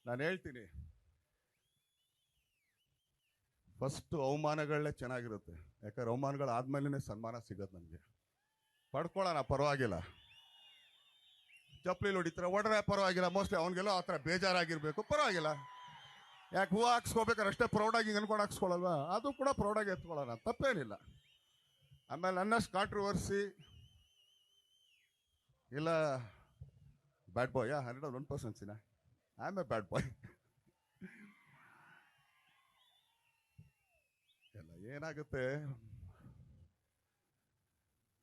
ನಾನು ಹೇಳ್ತೀನಿ, ಫಸ್ಟ್ ಅವಮಾನಗಳೇ ಚೆನ್ನಾಗಿರುತ್ತೆ. ಯಾಕಂದ್ರೆ ಅವಮಾನಗಳಾದ್ಮೇಲೆ ಸನ್ಮಾನ ಸಿಗೋದು ನಮಗೆ. ಪಡ್ಕೊಳ್ಳೋಣ, ಪರವಾಗಿಲ್ಲ. ಚಪ್ಪಲಿ ಹೊಡಿತಾರೆ, ಹೊಡ್ರೆ ಪರವಾಗಿಲ್ಲ. ಮೋಸ್ಟ್ಲಿ ಅವನಿಗೆಲ್ಲ ಆ ಥರ ಬೇಜಾರಾಗಿರ್ಬೇಕು, ಪರವಾಗಿಲ್ಲ. ಯಾಕೆ ಹೂವು ಹಾಕ್ಸ್ಕೋಬೇಕಾದ್ರೆ ಅಷ್ಟೇ ಪ್ರೌಡಾಗಿ ಅನ್ಕೊಂಡು ಹಾಕ್ಸ್ಕೊಳ್ಳಲ್ವಾ? ಅದು ಕೂಡ ಪ್ರೌಡಾಗಿ ಎತ್ಕೊಳ್ಳೋಣ, ತಪ್ಪೇನಿಲ್ಲ. ಆಮೇಲೆ ನನ್ನಷ್ಟು ಕಾಂಟ್ರವರ್ಸಿ ಇಲ್ಲ. ಬ್ಯಾಡ್ ಬಾಯ್ 101%. ಐ ಆಮ್ ಎ ಬ್ಯಾಡ್ ಬಾಯ್. ಎಲ್ಲ ಏನಾಗುತ್ತೆ,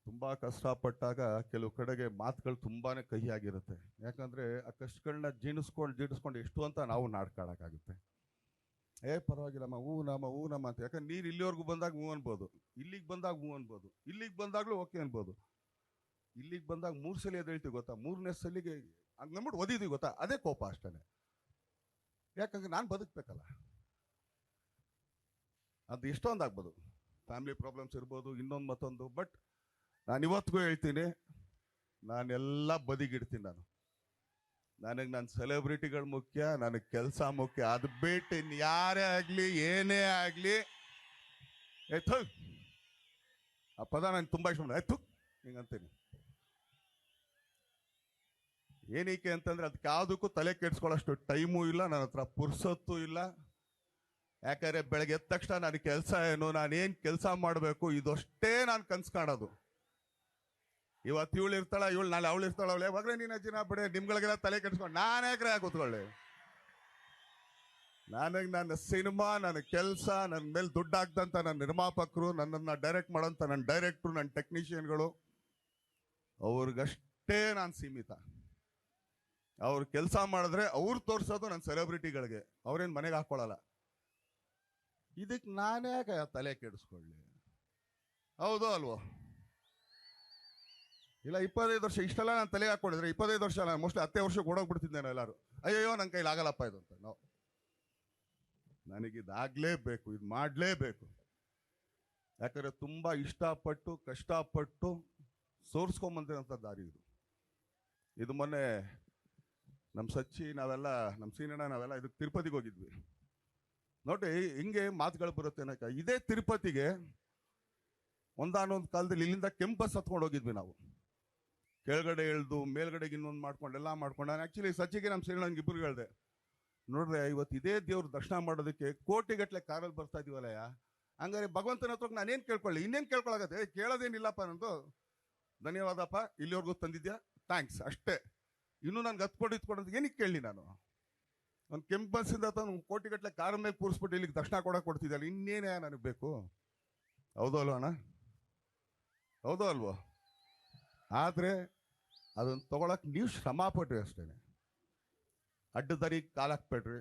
ತುಂಬಾ ಕಷ್ಟಪಟ್ಟಾಗ ಕೆಲವು ಕಡೆಗೆ ಮಾತುಗಳು ತುಂಬಾನೇ ಕಹಿಯಾಗಿರುತ್ತೆ. ಯಾಕಂದ್ರೆ ಆ ಕಷ್ಟಗಳನ್ನ ಜೀಣಿಸ್ಕೊಂಡು ಎಷ್ಟು ಅಂತ ನಾವು ನಾಡ್ಕಾಡಕ್ಕಾಗುತ್ತೆ. ಪರವಾಗಿಲ್ಲಮ್ಮ, ಹೂ ನಮ್ಮ ಅಂತ. ಯಾಕಂದ್ರೆ ನೀರು ಇಲ್ಲಿವರೆಗೂ ಬಂದಾಗ ಹೂ ಅನ್ಬೋದು, ಇಲ್ಲಿಗೆ ಬಂದಾಗ ಹೂ ಅನ್ಬೋದು, ಇಲ್ಲಿಗೆ ಬಂದಾಗ್ಲೂ ಓಕೆ ಅನ್ಬೋದು. ಇಲ್ಲಿಗೆ ಬಂದಾಗ 3 ಸಲ ಎದ್ದೇಳ್ತೀವಿ ಗೊತ್ತಾ, 3ನೇ ಸಲಿಗೆ ಹಂಗೆ ನಂಬಿಟ್ಟು ಒದಿದೀವಿ ಗೊತ್ತಾ, ಅದೇ ಕೋಪ ಅಷ್ಟೇ. ಯಾಕಂದ್ರೆ ನಾನು ಬದುಕ್ಬೇಕಲ್ಲ. ಅದು ಎಷ್ಟೊಂದು ಆಗ್ಬೋದು, ಫ್ಯಾಮಿಲಿ ಪ್ರಾಬ್ಲಮ್ಸ್ ಇರ್ಬೋದು, ಇನ್ನೊಂದು ಮತ್ತೊಂದು. ಬಟ್ ನಾನು ಇವತ್ತಿಗೂ ಹೇಳ್ತೀನಿ, ನಾನೆಲ್ಲ ಬದಿಗಿಡ್ತೀನಿ. ನನಗೆ ನನ್ನ ಸೆಲೆಬ್ರಿಟಿಗಳು ಮುಖ್ಯ, ನನಗೆ ಕೆಲಸ ಮುಖ್ಯ. ಅದು ಬಿಟ್ಟು ಯಾರೇ ಆಗಲಿ ಏನೇ ಆಗಲಿ, ಆ ಪದ ನನಗೆ ತುಂಬ ಇಷ್ಟ. ಹಿಂಗಂತೀನಿ. ಏನಕ್ಕೆ ಅಂತಂದ್ರೆ ಅದಕ್ಕೆ ಯಾವುದಕ್ಕೂ ತಲೆ ಕೆಡ್ಸ್ಕೊಳ್ಳೋಷ್ಟು ಟೈಮು ಇಲ್ಲ, ನನ್ನ ಹತ್ರ ಪುರ್ಸೊತ್ತು ಇಲ್ಲ. ಯಾಕಂದ್ರೆ ಬೆಳಗ್ಗೆ ಎದ್ದ ತಕ್ಷಣ ನನ್ನ ಕೆಲಸ ಏನು, ನಾನೇನು ಕೆಲಸ ಮಾಡಬೇಕು, ಇದಷ್ಟೇ ನಾನು ಕನ್ಸು ಕಾಣೋದು. ಇವತ್ತು ಇವಳು ಇರ್ತಾಳ, ಇವಳು ನಾಳೆ ಅವಳು ಇರ್ತಾಳ. ಅವಳು ಯಾವಾಗಲೇ ನೀನು ಅಜ್ಜಿನ ಬಿಡೆ, ನಿಮ್ಗಳಿಗೆಲ್ಲ ತಲೆ ಕೆಡ್ಸ್ಕೊಂಡು ನಾನೇ ಕೂತ್ಕೊಳ್ಳಿ. ನನಗೆ ನನ್ನ ಸಿನಿಮಾ, ನನ್ನ ಕೆಲಸ, ನನ್ನ ಮೇಲೆ ದುಡ್ಡು ಹಾಕ್ದಂತ ನನ್ನ ನಿರ್ಮಾಪಕರು, ನನ್ನನ್ನು ಡೈರೆಕ್ಟ್ ಮಾಡೋಂಥ ನನ್ನ ಡೈರೆಕ್ಟ್ರು, ನನ್ನ ಟೆಕ್ನಿಷಿಯನ್ಗಳು, ಅವ್ರಿಗಷ್ಟೇ ನಾನು ಸೀಮಿತ. ಅವ್ರು ಕೆಲಸ ಮಾಡಿದ್ರೆ ಅವ್ರು ತೋರಿಸೋದು ನನ್ನ ಸೆಲೆಬ್ರಿಟಿಗಳಿಗೆ, ಅವ್ರೇನು ಮನೆಗೆ ಹಾಕೊಳ್ಳಲ್ಲ. ಇದಕ್ಕೆ ನಾನೇ ತಲೆ ಕೆಡಿಸ್ಕೊಳ್ಳಿ? ಹೌದು ಅಲ್ವೋ? ಇಲ್ಲ, 25 ವರ್ಷ ಇಷ್ಟೆಲ್ಲ ನಾನು ತಲೆಗೆ ಹಾಕೊಂಡಿದ್ರೆ 25 ವರ್ಷ ನಾನು ಮೋಸ್ಟ್ಲಿ 10 ವರ್ಷಕ್ಕೆ ಓಡೋಗ್ಬಿಡ್ತಿದ್ದೇನೆ ಎಲ್ಲರೂ. ಅಯ್ಯೋ ನನ್ನ ಕೈಲಿ ಆಗಲ್ಲಪ್ಪ ಇದು ಅಂತ. ನಾವು ನನಗಿದಾಗಲೇಬೇಕು, ಇದು ಮಾಡಲೇಬೇಕು. ಯಾಕಂದರೆ ತುಂಬ ಇಷ್ಟಪಟ್ಟು ಕಷ್ಟಪಟ್ಟು ಸೋರ್ಸ್ಕೊಂಬಂದಿರೋಂಥ ದಾರಿ ಇದು. ಇದು ಮೊನ್ನೆ ನಮ್ಮ ಸಚ್ಚಿ ನಾವೆಲ್ಲ, ನಮ್ಮ ಸೀನಣ್ಣ ನಾವೆಲ್ಲ ಇದಕ್ಕೆ ತಿರುಪತಿಗೆ ಹೋಗಿದ್ವಿ. ನೋಡಿ ಹಿಂಗೆ ಮಾತುಗಳು ಬರುತ್ತೆ ಅನ್ನಕ. ಇದೇ ತಿರುಪತಿಗೆ ಒಂದಾನೊಂದು ಕಾಲದಲ್ಲಿ ಇಲ್ಲಿಂದ ಕೆಂಪಸ್ ಹತ್ಕೊಂಡು ಹೋಗಿದ್ವಿ ನಾವು. ಕೆಳಗಡೆ ಇಳ್ದು ಮೇಲ್ಗಡೆಗೆ ಇನ್ನೊಂದು ಮಾಡ್ಕೊಂಡೆಲ್ಲ ಮಾಡ್ಕೊಂಡು, ನಾನು ಆ್ಯಕ್ಚುಲಿ ಸಚ್ಚಿಗೆ ನಮ್ಮ ಸೀನಣ್ಣಂಗೆ ಇಬ್ಬರು ಹೇಳಿದೆ, ನೋಡ್ರೆ ಇವತ್ತು ಇದೇ ದೇವ್ರ ದರ್ಶನ ಮಾಡೋದಕ್ಕೆ ಕೋಟಿಗಟ್ಟಲೆ ಕಾರಲ್ಲಿ ಬರ್ತಾ ಇದೀವಲ್ಲಯ್ಯ, ಹಂಗಾರೆ ಭಗವಂತನ ಹತ್ರ ನಾನೇನು ಕೇಳ್ಕೊಳ್ಳಿ, ಇನ್ನೇನು ಕೇಳ್ಕೊಳಗತ್ತೆ? ಕೇಳೋದೇನಿಲ್ಲಪ್ಪ ನಂದು. ಧನ್ಯವಾದಪ್ಪ, ಇಲ್ಲಿವರೆಗೂ ತಂದಿದ್ಯಾ, ಥ್ಯಾಂಕ್ಸ್, ಅಷ್ಟೇ. ಇನ್ನೂ ನನ್ಗೆ ಇತ್ಕೊಂಡು ಏನಕ್ಕೆ ಕೇಳಲಿ ನಾನು? ಒಂದು ಕೆಂಪು ಬಸ್ಸಿಂದ ತಂದು ಕೋಟಿಗಟ್ಟಲೆ ಕಾರ್ ಮೇಲೆ ಕೂರಿಸ್ಬಿಟ್ಟು ಇಲ್ಲಿಗೆ ದರ್ಶನ ಕೊಡೋಕೆ ಕೊಡ್ತಿದ್ದಲ್ಲ, ಇನ್ನೇನೇ ನನಗೆ ಬೇಕು? ಹೌದೋ ಅಲ್ವ ಅಣ್ಣ? ಹೌದೋ ಅಲ್ವೋ? ಆದರೆ ಅದನ್ನು ತೊಗೊಳಕ್ಕೆ ನೀವು ಶ್ರಮ ಪಟ್ರಿ ಅಷ್ಟೇ. ಅಡ್ಡದಾರಿಗೆ ಕಾಲು ಹಾಕ್ಬೇಡ್ರಿ.